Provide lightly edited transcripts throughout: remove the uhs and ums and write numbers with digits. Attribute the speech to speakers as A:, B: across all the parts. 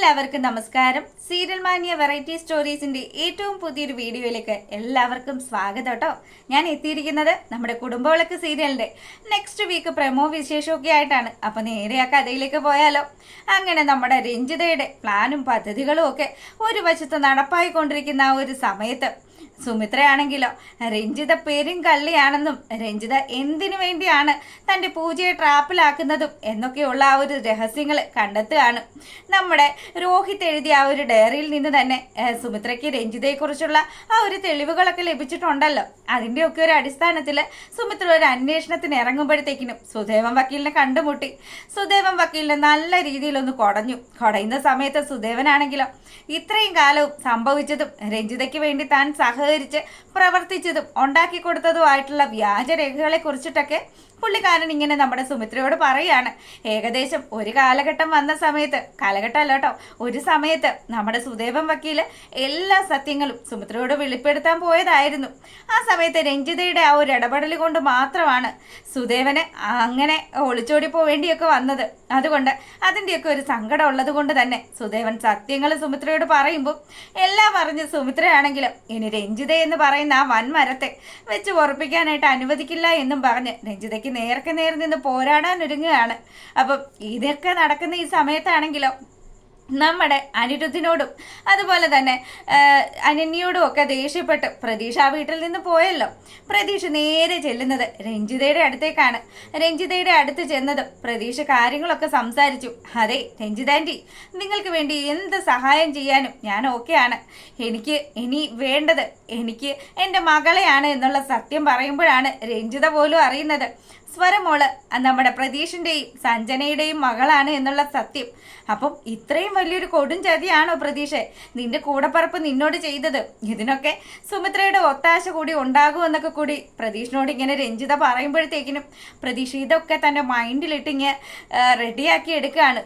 A: എല്ലാവർക്കും നമസ്കാരം. Serial മാനിയ variety സ്റ്റോറീസിന്റെ ഏറ്റവും പുതിയൊരു വീഡിയോയിലേക്ക് എല്ലാവർക്കും സ്വാഗതം കേട്ടോ. ഞാൻ എത്തിയിരിക്കുന്നത് നമ്മുടെ കുടുംബവിളക്ക് സീരിയലിന്റെ നെക്സ്റ്റ് വീക്ക് പ്രമോ വിശേഷമൊക്കെ ആയിട്ടാണ്. അപ്പൊ നേരെ ആ കഥയിലേക്ക് പോയാലോ. അങ്ങനെ നമ്മുടെ രഞ്ജിതയുടെ പ്ലാനും പദ്ധതികളും ഒക്കെ ഒരു വശത്ത് നടപ്പായിക്കൊണ്ടിരിക്കുന്ന ആ ഒരു സമയത്ത് സുമിത്രയാണെങ്കിലോ രഞ്ജിത പേരും കള്ളിയാണെന്നും രഞ്ജിത എന്തിനു വേണ്ടിയാണ് തൻ്റെ പൂജയെ ട്രാപ്പിലാക്കുന്നതും എന്നൊക്കെയുള്ള ആ ഒരു രഹസ്യങ്ങൾ കണ്ടെത്തുകയാണ്. നമ്മുടെ രോഹിത് എഴുതിയ ആ ഒരു ഡയറിയിൽ നിന്ന് തന്നെ സുമിത്രയ്ക്ക് രഞ്ജിതയെക്കുറിച്ചുള്ള ആ ഒരു തെളിവുകളൊക്കെ ലഭിച്ചിട്ടുണ്ടല്ലോ. അതിൻ്റെയൊക്കെ ഒരു അടിസ്ഥാനത്തിൽ സുമിത്ര ഒരു അന്വേഷണത്തിന് ഇറങ്ങുമ്പോഴത്തേക്കിനും സുദേവൻ വക്കീലിനെ കണ്ടുമുട്ടി. സുദേവൻ വക്കീലിനെ നല്ല രീതിയിലൊന്ന് കുടയുന്ന സമയത്ത് സുദേവനാണെങ്കിലോ ഇത്രയും കാലവും സംഭവിച്ചതും രഞ്ജിതയ്ക്ക് വേണ്ടി താൻ സഹകരിച്ച് പ്രവർത്തിച്ചതും ഉണ്ടാക്കി കൊടുത്തതുമായിട്ടുള്ള വ്യാജരേഖകളെ കുറിച്ചിട്ടൊക്കെ പുള്ളിക്കാരൻ ഇങ്ങനെ നമ്മുടെ സുമിത്രയോട് പറയാണ്. ഏകദേശം ഒരു കാലഘട്ടം വന്ന സമയത്ത്, കാലഘട്ടമല്ല കേട്ടോ, ഒരു സമയത്ത് നമ്മുടെ സുദേവൻ വക്കീല് എല്ലാ സത്യങ്ങളും സുമിത്രയോട് വെളിപ്പെടുത്താൻ പോയതായിരുന്നു. ആ സമയത്ത് രഞ്ജിതയുടെ ആ ഒരു ഇടപെടൽ കൊണ്ട് മാത്രമാണ് സുദേവന് അങ്ങനെ ഒളിച്ചോടി പോവേണ്ടിയൊക്കെ വന്നത്. അതുകൊണ്ട് അതിൻ്റെയൊക്കെ ഒരു സങ്കടം ഉള്ളത് കൊണ്ട് തന്നെ സുദേവൻ സത്യങ്ങൾ സുമിത്രയോട് പറയുമ്പോൾ എല്ലാം പറഞ്ഞ് സുമിത്രയാണെങ്കിലും ഇനി രഞ്ജിത എന്ന് പറയുന്ന ആ വൻമരത്തെ വെച്ച് ഉറപ്പിക്കാനായിട്ട് അനുവദിക്കില്ല എന്നും പറഞ്ഞ് രഞ്ജിതയ്ക്ക് നേർക്ക് നേർ നിന്ന് പോരാടാൻ ഒരുങ്ങുകയാണ്. അപ്പം ഇതൊക്കെ നടക്കുന്ന ഈ സമയത്താണെങ്കിലോ നമ്മുടെ അനിരുദ്ധിനോടും അതുപോലെ തന്നെ അനന്യയോടും ഒക്കെ ദേഷ്യപ്പെട്ട് പ്രതീക്ഷ ആ വീട്ടിൽ നിന്ന് പോയല്ലോ. പ്രതീക്ഷ നേരെ ചെല്ലുന്നത് രഞ്ജിതയുടെ അടുത്തേക്കാണ്. രഞ്ജിതയുടെ അടുത്ത് ചെന്നതും പ്രതീക്ഷ കാര്യങ്ങളൊക്കെ സംസാരിച്ചു. അതെ രഞ്ജിത ആൻറ്റി, നിങ്ങൾക്ക് വേണ്ടി എന്ത് സഹായം ചെയ്യാനും ഞാൻ ഓക്കെയാണ്. എനിക്ക് ഇനി വേണ്ടത് എനിക്ക് എൻ്റെ മകളെയാണ് എന്നുള്ള സത്യം പറയുമ്പോഴാണ് രഞ്ജിത പോലും അറിയുന്നത് സ്വരമോള് നമ്മുടെ പ്രതീഷിൻ്റെയും സഞ്ജനയുടെയും മകളാണ് എന്നുള്ള സത്യം. അപ്പം ഇത്രയും വലിയൊരു കൊടും ചതിയാണോ പ്രതീക്ഷ നിന്റെ കൂടപ്പറപ്പ് നിന്നോട് ചെയ്തത്? ഇതിനൊക്കെ സുമിത്രയുടെ ഒത്താശ കൂടി ഉണ്ടാകുമെന്നൊക്കെ കൂടി പ്രതീഷിനോട് ഇങ്ങനെ രഞ്ജിത പറയുമ്പോഴത്തേക്കിനും പ്രതീക്ഷ ഇതൊക്കെ തൻ്റെ മൈൻഡിലിട്ടിങ്ങനെ റെഡിയാക്കി എടുക്കുകയാണ്.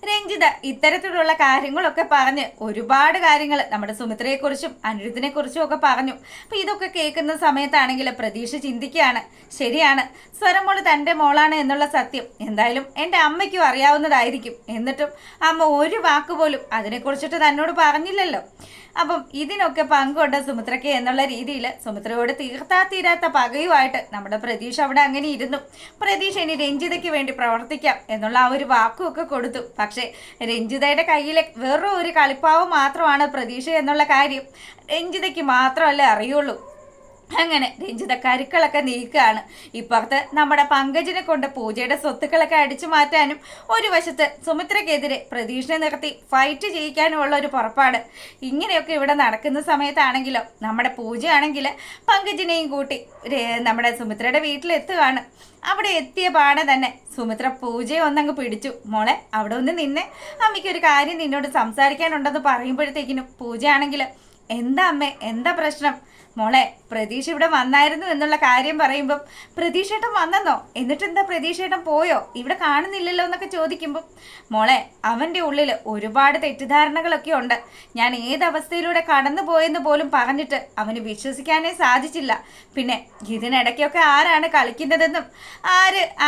A: രഞ്ജിത ഇത്തരത്തിലുള്ള കാര്യങ്ങളൊക്കെ പറഞ്ഞ് ഒരുപാട് കാര്യങ്ങൾ നമ്മുടെ സുമിത്രയെക്കുറിച്ചും അനിരുദ്ധിനെ കുറിച്ചും ഒക്കെ പറഞ്ഞു. അപ്പം ഇതൊക്കെ കേൾക്കുന്ന സമയത്താണെങ്കിൽ പ്രതീക്ഷ ചിന്തിക്കുകയാണ്, ശരിയാണ്, സ്വരമോള് തൻ്റെ മോളാണ് എന്നുള്ള സത്യം എന്തായാലും എൻ്റെ അമ്മയ്ക്കും അറിയാവുന്നതായിരിക്കും. എന്നിട്ടും അമ്മ ഒരു വാക്കുപോലും അതിനെക്കുറിച്ചിട്ട് തന്നോട് പറഞ്ഞില്ലല്ലോ. അപ്പം ഇതിനൊക്കെ പങ്കുണ്ട് സുമിത്രയ്ക്ക് എന്നുള്ള രീതിയിൽ സുമിത്രയോട് തീരാത്ത പകയുമായിട്ട് നമ്മുടെ പ്രതീക്ഷ അവിടെ അങ്ങനെ ഇരുന്നു. പ്രതീക്ഷ ഇനി രഞ്ജിതയ്ക്ക് വേണ്ടി പ്രവർത്തിക്കാം എന്നുള്ള ആ ഒരു വാക്കുമൊക്കെ കൊടുത്തു. പക്ഷേ രഞ്ജിതയുടെ കയ്യിലെ വെറും ഒരു കളിപ്പാവ് മാത്രമാണ് പ്രതീക്ഷ എന്നുള്ള കാര്യം രഞ്ജിതയ്ക്ക് മാത്രമല്ലേ അറിയുള്ളൂ. അങ്ങനെ രഞ്ജിത കരുക്കളൊക്കെ നീക്കുകയാണ്. ഇപ്പുറത്ത് നമ്മുടെ പങ്കജിനെ കൊണ്ട് പൂജയുടെ സ്വത്തുക്കളൊക്കെ അടിച്ചു മാറ്റാനും ഒരു വശത്ത് സുമിത്രയ്ക്കെതിരെ പ്രതീക്ഷനെ നിർത്തി ഫൈറ്റ് ചെയ്യിക്കാനുമുള്ള ഒരു പുറപ്പാട്. ഇങ്ങനെയൊക്കെ ഇവിടെ നടക്കുന്ന സമയത്താണെങ്കിലോ നമ്മുടെ പൂജയാണെങ്കിൽ പങ്കജിനെയും കൂട്ടി നമ്മുടെ സുമിത്രയുടെ വീട്ടിലെത്തുകയാണ്. അവിടെ എത്തിയ പാടെ തന്നെ സുമിത്ര പൂജയെ ഒന്നങ്ങ് പിടിച്ചു. മോളെ അവിടെ ഒന്ന് നിന്നെ, അമ്മയ്ക്കൊരു കാര്യം നിന്നോട് സംസാരിക്കാനുണ്ടെന്ന് പറയുമ്പോഴത്തേക്കിനും പൂജയാണെങ്കിൽ എന്താ അമ്മേ, എന്താ പ്രശ്നം? മോളെ പ്രതീക്ഷ ഇവിടെ വന്നായിരുന്നു എന്നുള്ള കാര്യം പറയുമ്പം പ്രതീക്ഷേട്ടൻ വന്നെന്നോ, എന്നിട്ട് എന്താ പ്രതീക്ഷേട്ടൻ പോയോ, ഇവിടെ കാണുന്നില്ലല്ലോ എന്നൊക്കെ ചോദിക്കുമ്പം മോളെ അവൻ്റെ ഉള്ളിൽ ഒരുപാട് തെറ്റിദ്ധാരണകളൊക്കെ ഉണ്ട്. ഞാൻ ഏതവസ്ഥയിലൂടെ കടന്നു പോയെന്ന് പോലും പറഞ്ഞിട്ട് അവന് വിശ്വസിക്കാനേ സാധിച്ചില്ല. പിന്നെ ഇതിനിടയ്ക്കൊക്കെ ആരാണ് കളിക്കുന്നതെന്നും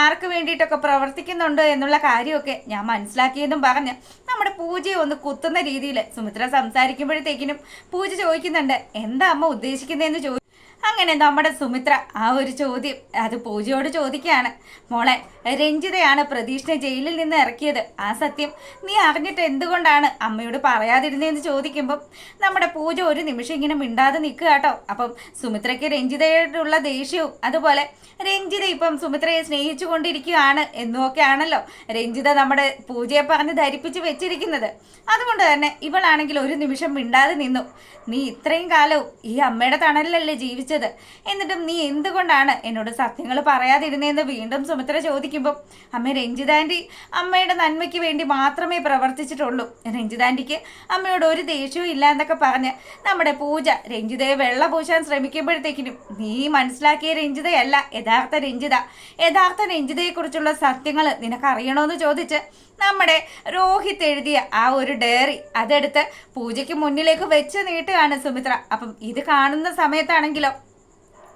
A: ആർക്ക് വേണ്ടിയിട്ടൊക്കെ പ്രവർത്തിക്കുന്നുണ്ടോ എന്നുള്ള കാര്യമൊക്കെ ഞാൻ മനസ്സിലാക്കിയെന്നും പറഞ്ഞ് നമ്മുടെ പൂജയെ ഒന്ന് കുത്തുന്ന രീതിയിൽ സുമിത്ര സംസാരിക്കുമ്പോഴത്തേക്കിനും പൂജ ചോദിക്കുന്നുണ്ട്, എന്താ അമ്മ ഉദ്ദേശിക്കുന്നതെന്ന് ചോദിച്ചു. അങ്ങനെ നമ്മുടെ സുമിത്ര ആ ഒരു ചോദ്യം അത് പൂജയോട് ചോദിക്കുകയാണ്. മോളെ രഞ്ജിതയാണ് പ്രതീഷിനെ ജയിലിൽ നിന്ന് ഇറക്കിയത്, ആ സത്യം നീ അറിഞ്ഞിട്ട് എന്തുകൊണ്ടാണ് അമ്മയോട് പറയാതിരുന്നതെന്ന് ചോദിക്കുമ്പം നമ്മുടെ പൂജ ഒരു നിമിഷം ഇങ്ങനെ മിണ്ടാതെ നിൽക്കുക കേട്ടോ. അപ്പം സുമിത്രയ്ക്ക് രഞ്ജിതയോടുള്ള ദേഷ്യവും അതുപോലെ രഞ്ജിത ഇപ്പം സുമിത്രയെ സ്നേഹിച്ചു കൊണ്ടിരിക്കുകയാണ് എന്നുമൊക്കെയാണല്ലോ രഞ്ജിത നമ്മുടെ പൂജയെ പറഞ്ഞ് ധരിപ്പിച്ച് വെച്ചിരിക്കുന്നത്. അതുകൊണ്ട് തന്നെ ഇവളാണെങ്കിൽ ഒരു നിമിഷം മിണ്ടാതെ നിന്നു. നീ ഇത്രയും കാലവും ഈ അമ്മയുടെ തണലിലല്ലേ ജീവിച്ചത്, എന്നിട്ടും നീ എന്തുകൊണ്ടാണ് എന്നോട് സത്യങ്ങൾ പറയാതിരുന്നതെന്ന് വീണ്ടും സുമിത്ര ചോദിക്കുമ്പോൾ അമ്മ രഞ്ജിത ആൻറ്റി അമ്മയുടെ നന്മയ്ക്ക് വേണ്ടി മാത്രമേ പ്രവർത്തിച്ചിട്ടുള്ളൂ, രഞ്ജിത ആൻറ്റിക്ക് അമ്മയോട് ഒരു ദേഷ്യവും ഇല്ല എന്നൊക്കെ പറഞ്ഞ് നമ്മുടെ പൂജ രഞ്ജിതയെ വെള്ള പൂശാൻ ശ്രമിക്കുമ്പോഴത്തേക്കിനും നീ മനസ്സിലാക്കിയ രഞ്ജിതയല്ല യഥാർത്ഥ രഞ്ജിതയെക്കുറിച്ചുള്ള സത്യങ്ങൾ നിനക്കറിയണമെന്ന് ചോദിച്ച് നമ്മുടെ രോഹിത് എഴുതിയ ആ ഒരു ഡയറി അതെടുത്ത് പൂജയ്ക്ക് മുന്നിലേക്ക് വെച്ച് നീട്ടുകയാണ് സുമിത്ര. അപ്പം ഇത് കാണുന്ന സമയത്താണെങ്കിലോ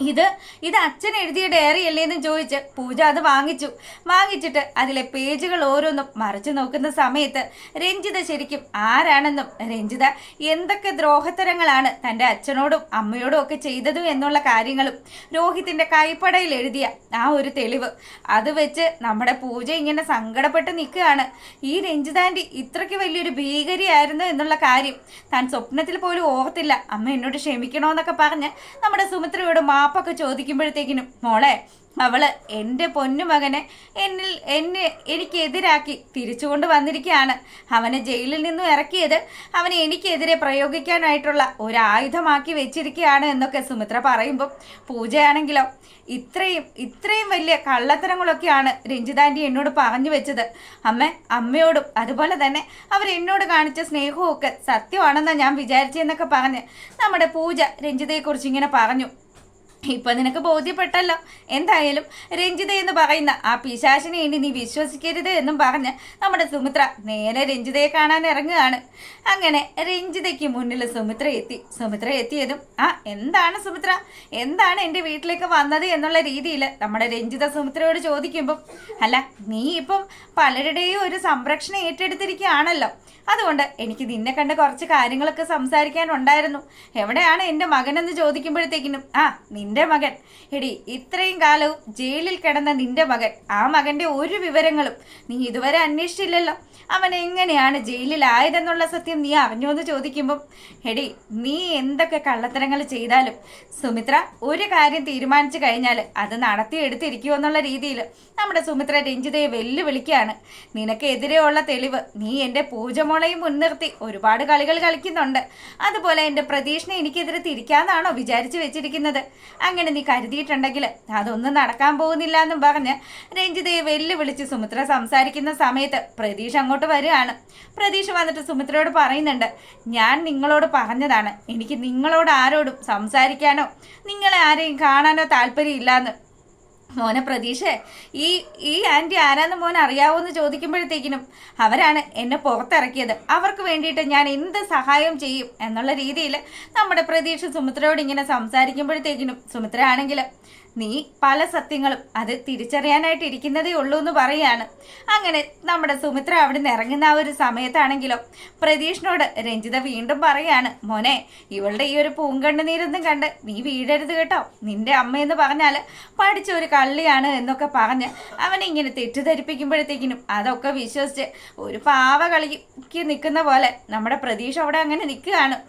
A: ഇത് ഇത് അച്ഛൻ എഴുതിയ ഡയറി അല്ലേന്ന് ചോദിച്ച് പൂജ അത് വാങ്ങിച്ചിട്ട് അതിലെ പേജുകൾ ഓരോന്നും മറിച്ചു നോക്കുന്ന സമയത്ത് രഞ്ജിത ശരിക്കും ആരാണെന്നും രഞ്ജിത എന്തൊക്കെ ദ്രോഹത്തരങ്ങളാണ് തൻ്റെ അച്ഛനോടും അമ്മയോടും ഒക്കെ ചെയ്തതും എന്നുള്ള കാര്യങ്ങളും രോഹിത്തിന്റെ കൈപ്പടയിൽ എഴുതിയ ആ ഒരു തെളിവ് അത് വെച്ച് നമ്മുടെ പൂജ ഇങ്ങനെ സങ്കടപ്പെട്ട് നിൽക്കുകയാണ്. ഈ രഞ്ജിതാൻ്റെ ഇത്രയ്ക്ക് വലിയൊരു ഭീകരിയായിരുന്നു എന്നുള്ള കാര്യം താൻ സ്വപ്നത്തിൽ പോലും ഓർത്തില്ല. അമ്മ എന്നോട് ക്ഷമിക്കണമെന്നൊക്കെ പറഞ്ഞ് നമ്മുടെ സുമിത്രയോട് മാപ്പൊക്കെ ചോദിക്കുമ്പോഴത്തേക്കിനും മോളെ അവള് എൻ്റെ പൊന്നുമകനെ എനിക്കെതിരാക്കി തിരിച്ചുകൊണ്ട് വന്നിരിക്കുകയാണ്. അവനെ ജയിലിൽ നിന്നും ഇറക്കിയത് അവനെ എനിക്കെതിരെ പ്രയോഗിക്കാനായിട്ടുള്ള ഒരായുധമാക്കി വെച്ചിരിക്കുകയാണ് എന്നൊക്കെ സുമിത്ര പറയുമ്പോൾ പൂജയാണെങ്കിലോ ഇത്രയും വലിയ കള്ളത്തരങ്ങളൊക്കെയാണ് രഞ്ജിതാൻ്റി എന്നോട് പറഞ്ഞു വെച്ചത്. അമ്മയോടും അതുപോലെ തന്നെ അവരെന്നോട് കാണിച്ച സ്നേഹവും ഒക്കെ സത്യമാണെന്നാണ് ഞാൻ വിചാരിച്ചതെന്നൊക്കെ പറഞ്ഞ് നമ്മുടെ പൂജ രഞ്ജിതയെക്കുറിച്ച് ഇങ്ങനെ പറഞ്ഞു. ഇപ്പൊ നിനക്ക് ബോധ്യപ്പെട്ടല്ലോ. എന്തായാലും രഞ്ജിത എന്ന് പറയുന്ന ആ പിശാചിനെ ഇനി നീ വിശ്വസിക്കരുത് എന്നും പറഞ്ഞ് നമ്മുടെ സുമിത്ര നേരെ രഞ്ജിതയെ കാണാൻ ഇറങ്ങുകയാണ്. അങ്ങനെ രഞ്ജിതയ്ക്ക് മുന്നിൽ സുമിത്ര എത്തിയതും എന്താണ് സുമിത്ര, എന്താണ് എൻ്റെ വീട്ടിലേക്ക് വന്നത് എന്നുള്ള രീതിയിൽ നമ്മുടെ രഞ്ജിത സുമിത്രയോട് ചോദിക്കുമ്പം, അല്ല നീ ഇപ്പം പലരുടെയും ഒരു സംരക്ഷണം ഏറ്റെടുത്തിരിക്കുകയാണല്ലോ, അതുകൊണ്ട് എനിക്ക് നിന്നെ കണ്ട് കുറച്ച് കാര്യങ്ങളൊക്കെ സംസാരിക്കാനുണ്ടായിരുന്നു. എവിടെയാണ് എൻ്റെ മകനെന്ന് ചോദിക്കുമ്പോഴത്തേക്കിനും നിന്റെ മകൻ, എടി ഇത്രയും കാലവും ജയിലിൽ കിടന്ന നിന്റെ മകൻ, ആ മകൻ്റെ ഒരു വിവരങ്ങളും നീ ഇതുവരെ അന്വേഷിച്ചില്ലല്ലോ. അവൻ എങ്ങനെയാണ് ജയിലിലായതെന്നുള്ള സത്യം നീ അറിഞ്ഞോ എന്ന് ചോദിക്കുമ്പം, എടി നീ എന്തൊക്കെ കള്ളത്തരങ്ങൾ ചെയ്താലും സുമിത്ര ഒരു കാര്യം തീരുമാനിച്ചു കഴിഞ്ഞാൽ അത് നടത്തിയെടുത്തിരിക്കുമോ എന്നുള്ള രീതിയിൽ നമ്മുടെ സുമിത്ര രഞ്ജിതയെ വെല്ലുവിളിക്കുകയാണ്. നിനക്കെതിരെയുള്ള തെളിവ് നീ എൻ്റെ പൂജമോളെയും മുൻനിർത്തി ഒരുപാട് കളികൾ കളിക്കുന്നുണ്ട്. അതുപോലെ എൻ്റെ പ്രതീക്ഷനെ എനിക്കെതിരെ തിരിക്കാന്നാണോ വിചാരിച്ചു വെച്ചിരിക്കുന്നത്? അങ്ങനെ നീ കരുതിയിട്ടുണ്ടെങ്കിൽ അതൊന്നും നടക്കാൻ പോകുന്നില്ല എന്നും പറഞ്ഞ് രഞ്ജിതയെ വെല്ലുവിളിച്ച് സുമിത്ര സംസാരിക്കുന്ന സമയത്ത് പ്രതീക്ഷ അങ്ങോട്ട് വരികയാണ്. പ്രതീക്ഷ വന്നിട്ട് സുമിത്രയോട് പറയുന്നുണ്ട്, ഞാൻ നിങ്ങളോട് പറഞ്ഞതാണ് എനിക്ക് നിങ്ങളോട് ആരോടും സംസാരിക്കാനോ നിങ്ങളെ ആരെയും കാണാനോ താല്പര്യമില്ലാന്ന്. മോനെ പ്രതീക്ഷ, ഈ ആൻറ്റി ആരാന്ന് മോൻ അറിയാവോന്ന് ചോദിക്കുമ്പോഴത്തേക്കിനും അവരാണ് എന്നെ പുറത്തിറക്കിയത്, അവർക്ക് വേണ്ടിയിട്ട് ഞാൻ എന്ത് സഹായം ചെയ്യും എന്നുള്ള രീതിയിൽ നമ്മുടെ പ്രതീക്ഷ സുമിത്രയോട് ഇങ്ങനെ സംസാരിക്കുമ്പോഴത്തേക്കിനും സുമിത്ര ആണെങ്കിൽ നീ പല സത്യങ്ങളും അത് തിരിച്ചറിയാനായിട്ട് ഇരിക്കുന്നതേ ഉള്ളൂ എന്ന് പറയാണ്. അങ്ങനെ നമ്മുടെ സുമിത്ര അവിടെ നിന്ന് ഇറങ്ങുന്ന ആ ഒരു സമയത്താണെങ്കിലോ പ്രതീഷിനോട് രഞ്ജിത വീണ്ടും പറയാണ്, മോനെ ഇവളുടെ ഈ ഒരു പൂങ്കണ്ണുനീരൊന്നും കണ്ട് നീ വീഴരുത് കേട്ടോ, നിന്റെ അമ്മയെന്ന് പറഞ്ഞാൽ പഠിച്ച ഒരു കള്ളിയാണ് എന്നൊക്കെ പറഞ്ഞ് അവനെ ഇങ്ങനെ തെറ്റിദ്ധരിപ്പിക്കുമ്പോഴത്തേക്കിനും അതൊക്കെ വിശ്വസിച്ച് ഒരു പാവ കളിക്ക് നിൽക്കുന്ന പോലെ നമ്മുടെ പ്രതീക്ഷ അവിടെ അങ്ങനെ നിൽക്കുകയാണ്.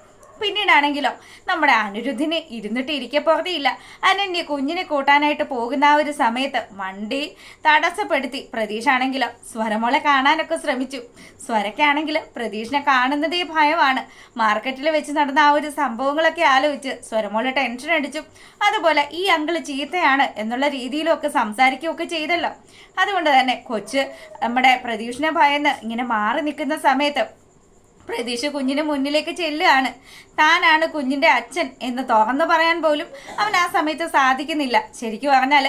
A: പിന്നീടാണെങ്കിലോ നമ്മുടെ അനിരുദ്ധിനെ ഇരുന്നിട്ട് ഇരിക്കപ്പോകത്തില്ല. അനന്യ കുഞ്ഞിനെ കൂട്ടാനായിട്ട് പോകുന്ന ആ ഒരു സമയത്ത് വണ്ടി തടസ്സപ്പെടുത്തി പ്രതീക്ഷ ആണെങ്കിലോ സ്വരമോളെ കാണാനൊക്കെ ശ്രമിച്ചു. സ്വരക്കാണെങ്കിൽ പ്രതീക്ഷനെ കാണുന്നതേ ഭയമാണ്. മാർക്കറ്റിൽ വെച്ച് നടന്ന ആ ഒരു സംഭവങ്ങളൊക്കെ ആലോചിച്ച് സ്വരമോളെ ടെൻഷൻ അടിച്ചു. അതുപോലെ ഈ അങ്കിള് ചീത്തയാണ് എന്നുള്ള രീതിയിലൊക്കെ സംസാരിക്കുകയൊക്കെ ചെയ്തല്ലോ. അതുകൊണ്ട് തന്നെ കൊച്ച് നമ്മുടെ പ്രതീക്ഷനെ ഭയന്ന് ഇങ്ങനെ മാറി നിൽക്കുന്ന സമയത്ത് പ്രതീക്ഷ കുഞ്ഞിന് മുന്നിലേക്ക് ചെല്ലുകയാണ്. താനാണ് കുഞ്ഞിൻ്റെ അച്ഛൻ എന്ന് തുറന്നു പറയാൻ പോലും അവൻ ആ സമയത്ത് സാധിക്കുന്നില്ല. ശരിക്കും പറഞ്ഞാൽ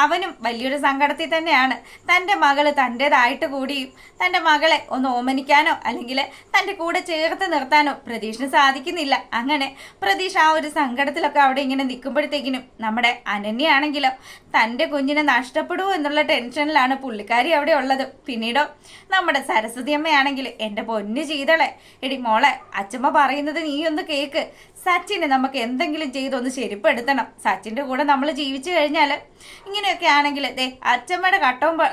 A: അവനും വലിയൊരു സങ്കടത്തിൽ തന്നെയാണ്. തൻ്റെ മകള് തൻ്റേതായിട്ട് കൂടിയും തൻ്റെ മകളെ ഒന്ന് ഓമനിക്കാനോ അല്ലെങ്കിൽ തൻ്റെ കൂടെ ചേർത്ത് നിർത്താനോ പ്രതീക്ഷന് സാധിക്കുന്നില്ല. അങ്ങനെ പ്രതീക്ഷ ആ ഒരു സങ്കടത്തിലൊക്കെ അവിടെ ഇങ്ങനെ നിൽക്കുമ്പോഴത്തേക്കിനും നമ്മുടെ അനന്യയാണെങ്കിലോ തൻ്റെ കുഞ്ഞിനെ നഷ്ടപ്പെടുമോ എന്നുള്ള ടെൻഷനിലാണ് പുള്ളിക്കാരി അവിടെ ഉള്ളത്. പിന്നീടോ നമ്മുടെ സരസ്വതി അമ്മയാണെങ്കിൽ എൻ്റെ പൊന്നു ചെയ്തളെ, എടി മോളെ അച്ഛമ്മ പറയുന്നത് നീ ഒന്ന് കേക്ക്, സച്ചിനെ നമുക്ക് എന്തെങ്കിലും ചെയ്തൊന്ന് ശരിപ്പെടുത്തണം. സച്ചിൻ്റെ കൂടെ നമ്മൾ ജീവിച്ചു കഴിഞ്ഞാൽ ഇങ്ങനെയൊക്കെ ആണെങ്കിൽ ദേ അച്ഛമ്മയുടെ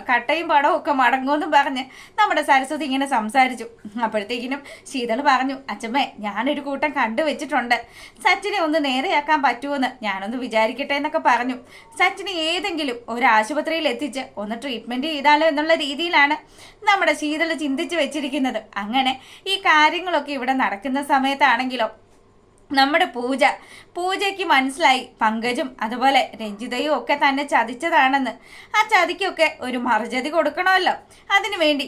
A: കട്ടയും പടവും ഒക്കെ മടങ്ങുമെന്നും പറഞ്ഞ് നമ്മുടെ സരസ്വതി ഇങ്ങനെ സംസാരിച്ചു. അപ്പോഴത്തേക്കിനും ശീതൾ പറഞ്ഞു, അച്ഛമ്മേ ഞാനൊരു കൂട്ടം കണ്ടുവച്ചിട്ടുണ്ട്, സച്ചിനെ ഒന്ന് നേരെയാക്കാൻ പറ്റുമെന്ന് ഞാനൊന്ന് വിചാരിക്കട്ടെ എന്നൊക്കെ പറഞ്ഞു. സച്ചിനെ ഏതെങ്കിലും ഒരു ആശുപത്രിയിൽ എത്തിച്ച് ഒന്ന് ട്രീറ്റ്മെൻറ്റ് ചെയ്താലോ എന്നുള്ള രീതിയിലാണ് നമ്മുടെ ശീതൾ ചിന്തിച്ച് വെച്ചിരിക്കുന്നത്. അങ്ങനെ ഈ കാര്യങ്ങളൊക്കെ ഇവിടെ നടക്കുന്ന സമയത്താണെങ്കിലോ നമ്മുടെ പൂജയ്ക്ക് മനസ്സിലായി പങ്കജും അതുപോലെ രഞ്ജിതയും ഒക്കെ തന്നെ ചതിച്ചതാണെന്ന്. ആ ചതിക്കൊക്കെ ഒരു മറുചതി കൊടുക്കണമല്ലോ. അതിനുവേണ്ടി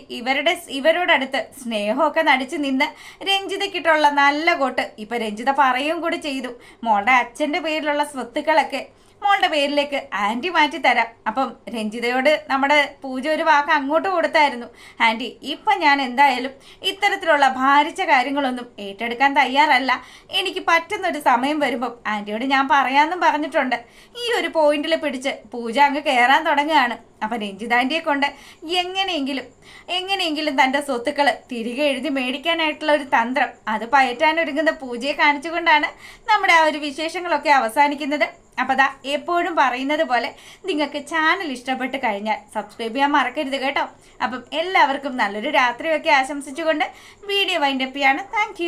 A: ഇവരോടടുത്ത് സ്നേഹമൊക്കെ നടിച്ച് നിന്ന് രഞ്ജിതയ്ക്കിട്ടുള്ള നല്ല കോട്ട് ഇപ്പം രഞ്ജിത പറയുകയും കൂടി ചെയ്തു. മോളുടെ അച്ഛൻ്റെ പേരിലുള്ള സ്വത്തുക്കളൊക്കെ മോളുടെ പേരിലേക്ക് ആൻറ്റി മാറ്റി തരാം. അപ്പം രഞ്ജിതയോട് നമ്മുടെ പൂജ ഒരു വാക്ക് അങ്ങോട്ട് കൊടുത്തായിരുന്നു. ആൻറ്റി ഇപ്പം ഞാൻ എന്തായാലും ഇത്തരത്തിലുള്ള ഭാരിച്ച കാര്യങ്ങളൊന്നും ഏറ്റെടുക്കാൻ തയ്യാറല്ല. എനിക്ക് പറ്റുന്നൊരു സമയം വരുമ്പം ആൻറ്റിയോട് ഞാൻ പറയാമെന്നും പറഞ്ഞിട്ടുണ്ട്. ഈ ഒരു പോയിന്റിൽ പിടിച്ച് പൂജ അങ്ങ് കയറാൻ തുടങ്ങുകയാണ്. അപ്പം രഞ്ജിതാൻ്റിയെ കൊണ്ട് എങ്ങനെയെങ്കിലും തൻ്റെ സ്വത്തുക്കൾ തിരികെ എഴുതി മേടിക്കാനായിട്ടുള്ള ഒരു തന്ത്രം അത് പയറ്റാനൊരുങ്ങുന്ന പൂജയെ കാണിച്ചുകൊണ്ടാണ് നമ്മുടെ ആ ഒരു വിശേഷങ്ങളൊക്കെ അവസാനിക്കുന്നത്. അപ്പോൾ അതാ എപ്പോഴും പറയുന്നത് പോലെ നിങ്ങൾക്ക് ചാനൽ ഇഷ്ടപ്പെട്ട് കഴിഞ്ഞാൽ സബ്സ്ക്രൈബ് ചെയ്യാൻ മറക്കരുത് കേട്ടോ. അപ്പം എല്ലാവർക്കും നല്ലൊരു രാത്രിയൊക്കെ ആശംസിച്ചുകൊണ്ട് വീഡിയോ വൈൻഡപ്പ് ചെയ്യാണ്. താങ്ക്